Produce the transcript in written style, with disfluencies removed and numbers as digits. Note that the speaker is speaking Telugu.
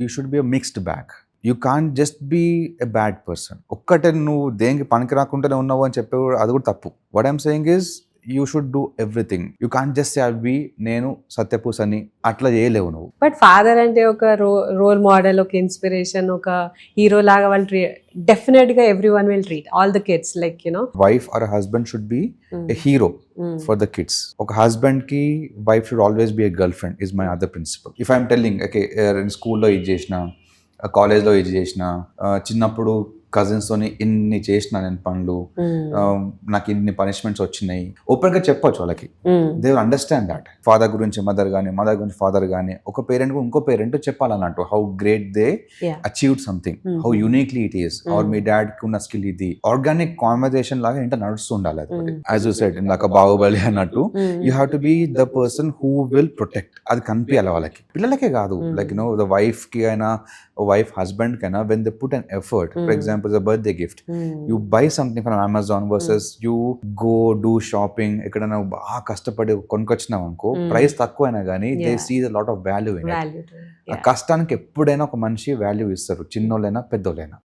You should be a mixed bag. You can't just be a bad person. ఒక్కటే నువ్వు దేనికి పనికి రాకుండానే ఉన్నావు అని చెప్పే అది కూడా తప్పు. What I'm saying is you should do everything. You can't just be నేను సత్యపూస్ అని అట్లా చేయలేవు నువ్వు. బట్ ఫాదర్ అంటే ఒక రోల్ మోడల్, ఒక ఇన్స్పిరేషన్, ఒక హీరో లాగా వాళ్ళు డెఫినెట్ గా everyone will treat all the kids like you know. Wife or husband should be a hero for the kids. ఒక హస్బెండ్ కి wife should always be a girlfriend is my other principle. If I'm telling okay స్కూల్లో ఇది చేసిన, కాలేజ్లో ఇది చేసిన, చిన్నప్పుడు కజిన్స్తోని ఇన్ని చేసిన నేను పనులు, నాకు ఇన్ని పనిష్మెంట్స్ వచ్చినాయి, ఓపెన్ గా చెప్పొచ్చు వాళ్ళకి. They will understand that. Father గురించి మదర్ కానీ, మదర్ గురించి ఫాదర్ కానీ, ఒక పేరెంట్ ఇంకో పేరెంట్ చెప్పాలన్నట్టు how great they achieved something, how uniquely it is. Or మీ డాడ్ కి ఉన్న స్కిల్ ఇది. ఆర్గానిక్ కాన్వర్జేషన్ లాగా ఏంటో నడుస్తూ ఉండాలి. అది యాజ్ యూ సెడ్ ఇందాక బాహుబలి అన్నట్టు you have to be the person who will protect. అది కనిపించాలి వాళ్ళకి, పిల్లలకే కాదు. లైక్ ద వైఫ్ కి అయినా, వైఫ్ హస్బెండ్ కైనా, when they put an effort. For example a birthday gift, you buy something from Amazon versus you go do shopping ఎక్కడైనా బాగా కష్టపడి కొనుకొచ్చినావు అనుకో, ప్రైస్ తక్కువైనా కానీ they see a lot of value in it. ఆ కష్టానికి ఎప్పుడైనా ఒక మనిషి వాల్యూ ఇస్తారు, చిన్నోళ్ళైనా పెద్దోళ్ళైనా.